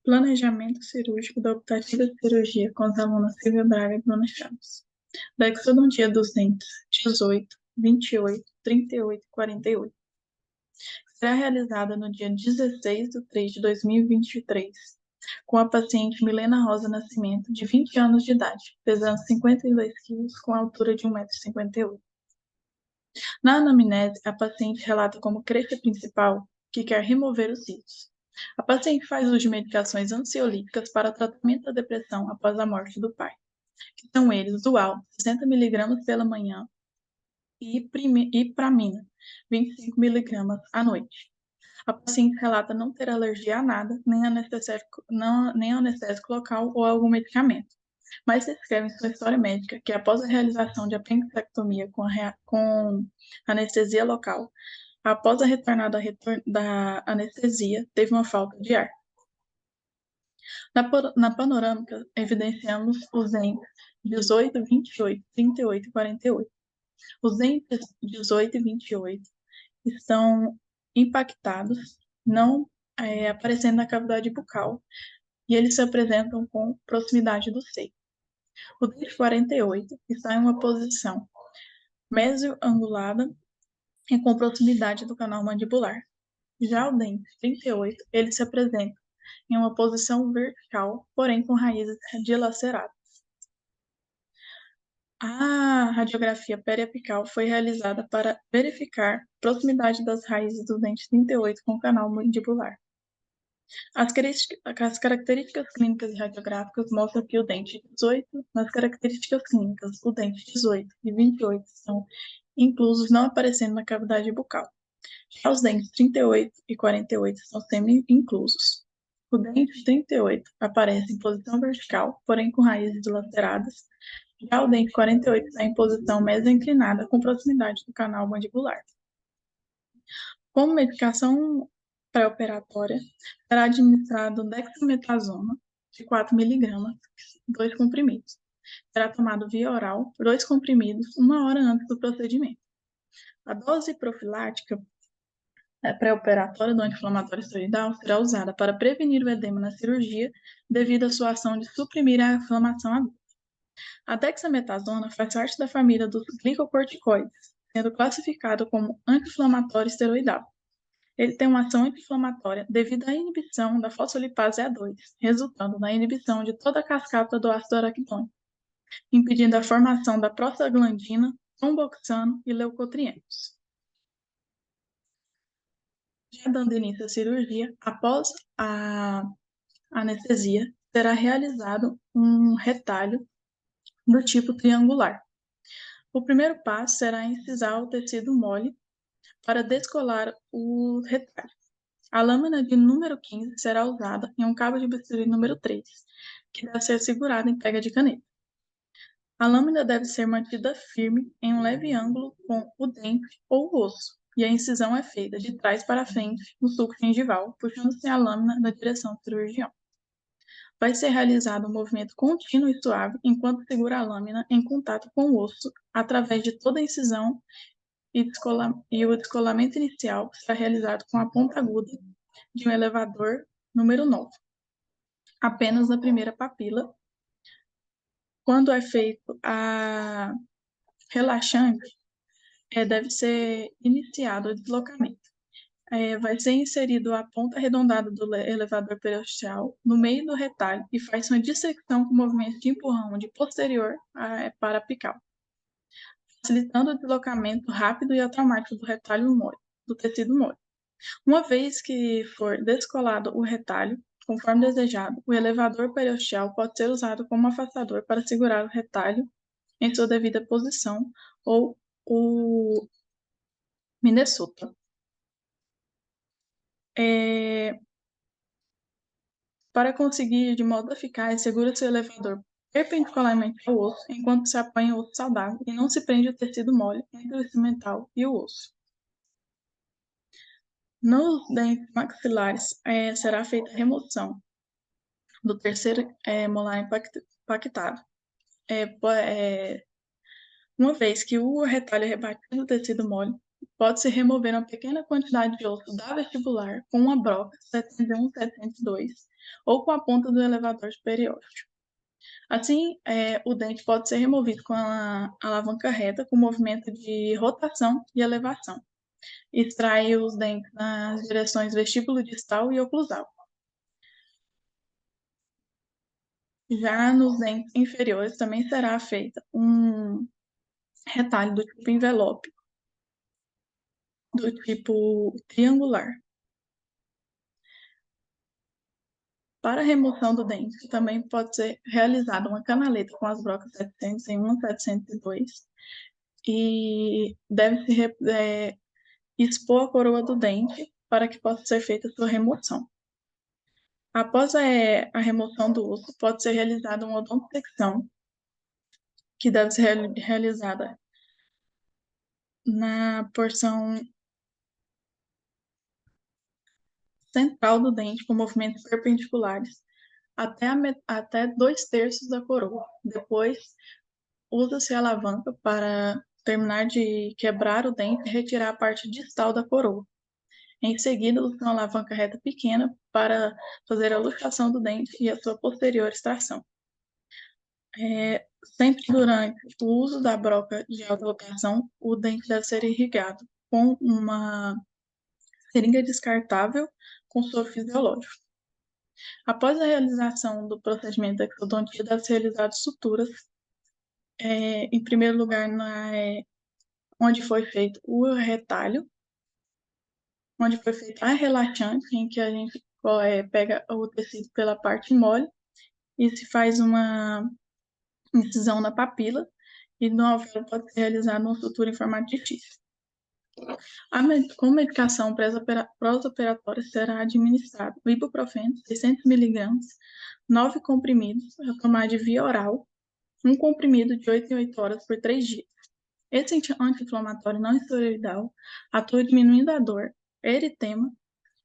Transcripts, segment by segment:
Planejamento cirúrgico da optativa de cirurgia com as alunas Silvia Braga e Bruna Chaves. Da exodontia dos dentes 18, 28, 38 e 48. Será realizada no dia 16/3/2023, com a paciente Milena Rosa Nascimento, de 20 anos de idade, pesando 52 quilos, com a altura de 1,58 m. Na anamnese, a paciente relata como queixa principal que quer remover os cílios. A paciente faz uso de medicações ansiolíticas para tratamento da depressão após a morte do pai, que são eles Dual, 60 mg pela manhã, e Pramina, 25 mg à noite. A paciente relata não ter alergia a nada, nem anestésico local ou algum medicamento, mas descreve em sua história médica que após a realização de apendicectomia com anestesia local, após a retornada da anestesia, teve uma falta de ar. Na panorâmica, evidenciamos os entes 18, 28, 38 e 48. Os entes 18 e 28 estão impactados, não aparecendo na cavidade bucal, e eles se apresentam com proximidade do seio. O dente 48 está em uma posição mesioangulada e com proximidade do canal mandibular. Já o dente 38, ele se apresenta em uma posição vertical, porém com raízes dilaceradas. A radiografia periapical foi realizada para verificar proximidade das raízes do dente 38 com o canal mandibular. As características clínicas e radiográficas mostram que o dente 18, nas características clínicas, o dente 18 e 28 são inclusos, não aparecendo na cavidade bucal. Já os dentes 38 e 48 são semi-inclusos. O dente 38 aparece em posição vertical, porém com raízes dilaceradas. Já o dente 48 está em posição meso-inclinada, com proximidade do canal mandibular. Como medicação pré-operatória, será administrado dexametasona de 4 mg, 2 comprimidos. Será tomado via oral, 2 comprimidos, 1 hora antes do procedimento. A dose profilática pré-operatória do anti-inflamatório esteroidal será usada para prevenir o edema na cirurgia devido à sua ação de suprimir a inflamação aguda. A dexametasona faz parte da família dos glicocorticoides, sendo classificado como anti-inflamatório esteroidal. Ele tem uma ação anti-inflamatória devido à inibição da fosfolipase A2, resultando na inibição de toda a cascata do ácido araquidônico, impedindo a formação da prostaglandina, tromboxano e leucotrienos. Já dando início à cirurgia, após a anestesia, será realizado um retalho do tipo triangular. O primeiro passo será incisar o tecido mole para descolar o retalho. A lâmina de número 15 será usada em um cabo de bisturi número 3, que deve ser segurado em pega de caneta. A lâmina deve ser mantida firme em um leve ângulo com o dente ou o osso, e a incisão é feita de trás para frente no sulco gengival, puxando-se a lâmina na direção do cirurgião. Vai ser realizado um movimento contínuo e suave enquanto segura a lâmina em contato com o osso através de toda a incisão, e o descolamento inicial será realizado com a ponta aguda de um elevador número 9, apenas na primeira papila. Quando é feito a relaxante, deve ser iniciado o deslocamento. Vai ser inserido a ponta arredondada do elevador periosteal no meio do retalho e faz uma dissecção com movimento de empurrão de posterior para apical, facilitando o deslocamento rápido e automático do retalho mole, do tecido mole. Uma vez que for descolado o retalho, conforme desejado, o elevador periosteal pode ser usado como afastador para segurar o retalho em sua devida posição, ou o Minnesota. Para conseguir de modo eficaz, segura-se o elevador perpendicularmente ao osso, enquanto se apanha o osso saudável e não se prende o tecido mole entre o cimental e o osso. Nos dentes maxilares, será feita a remoção do terceiro molar impactado. Uma vez que o retalho é rebatido no tecido mole, pode-se remover uma pequena quantidade de osso da vestibular com uma broca 701-702 ou com a ponta do elevador superior. Assim, o dente pode ser removido com a alavanca reta, com movimento de rotação e elevação. Extrai os dentes nas direções vestíbulo distal e oclusal. Já nos dentes inferiores também será feito um retalho do tipo envelope, do tipo triangular. Para a remoção do dente, também pode ser realizada uma canaleta com as brocas 701 e 702 e deve-se expor a coroa do dente para que possa ser feita a sua remoção. Após a remoção do osso, pode ser realizada uma odontosecção, que deve ser realizada na porção central do dente, com movimentos perpendiculares, até 2/3 da coroa. Depois, usa-se a alavanca para terminar de quebrar o dente e retirar a parte distal da coroa. Em seguida, usa uma alavanca reta pequena para fazer a luxação do dente e a sua posterior extração. Sempre durante o uso da broca de alta rotação, o dente deve ser irrigado com uma seringa descartável com soro fisiológico. Após a realização do procedimento da exodontia, deve ser realizado suturas, em primeiro lugar, onde foi feito o retalho, onde foi feita a relaxante, em que a gente pega o tecido pela parte mole e se faz uma incisão na papila, e no alvéolo pode ser realizada uma sutura em formato de X. Com medicação pós-operatória será administrado o ibuprofeno, 600 mg, 9 comprimidos, a tomar de via oral, um comprimido de 8 em 8 horas por 3 dias. Esse anti-inflamatório não esteroidal atua diminuindo a dor, eritema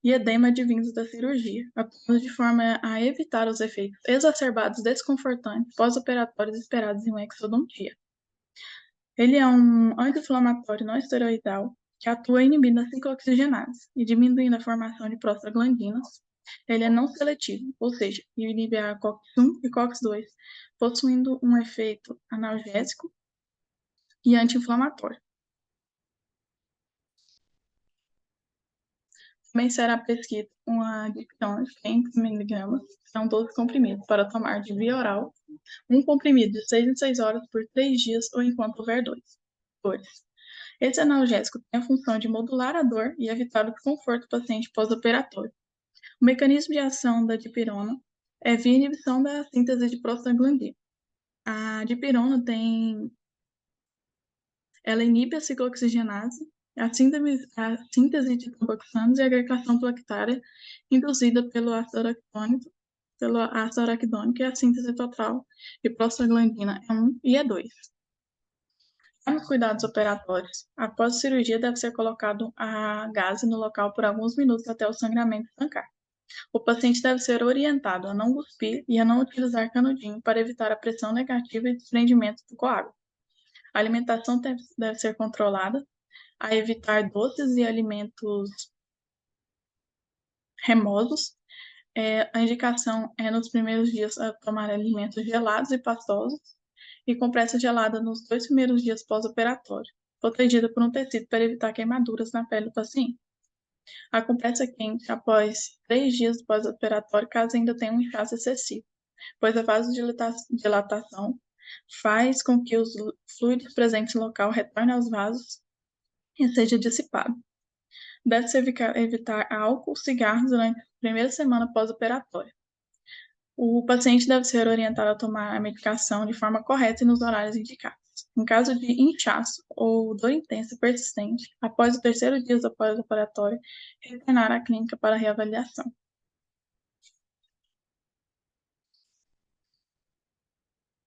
e edema advindos da cirurgia, atuando de forma a evitar os efeitos exacerbados desconfortantes pós-operatórios esperados em uma exodontia. Ele é um anti-inflamatório não esteroidal que atua inibindo a ciclooxigenase e diminuindo a formação de prostaglandinas. Ele é não seletivo, ou seja, inibe a COX-1 e COX-2, possuindo um efeito analgésico e anti-inflamatório. Também será prescrito uma dipirona de 500 mg, são 12 comprimidos, para tomar de via oral, um comprimido de 6 em 6 horas por 3 dias ou enquanto houver dores. Esse analgésico tem a função de modular a dor e evitar o desconforto do paciente pós-operatório. O mecanismo de ação da dipirona é via inibição da síntese de prostaglandina. A dipirona ela inibe a ciclooxigenase, a síntese de tampoxanos e a agregação plaquetária induzida pelo ácido araquidônico e a síntese total de prostaglandina E1 e E2. Nos cuidados operatórios, após a cirurgia deve ser colocado a gaze no local por alguns minutos até o sangramento estancar. O paciente deve ser orientado a não cuspir e a não utilizar canudinho para evitar a pressão negativa e desprendimento do coágulo. A alimentação deve ser controlada, a evitar doces e alimentos remosos. A indicação é nos primeiros dias a tomar alimentos gelados e pastosos e compressa gelada nos 2 primeiros dias pós-operatório, protegida por um tecido para evitar queimaduras na pele do paciente. A compressa quente após 3 dias pós-operatório, caso ainda tenha um inchaço excessivo, pois a vasodilatação faz com que os fluidos presentes no local retornem aos vasos e seja dissipado. Deve-se evitar álcool, cigarros durante a primeira semana pós-operatória. O paciente deve ser orientado a tomar a medicação de forma correta e nos horários indicados. Em caso de inchaço ou dor intensa e persistente, após o terceiro dia do pós-operatório, retornar à clínica para reavaliação.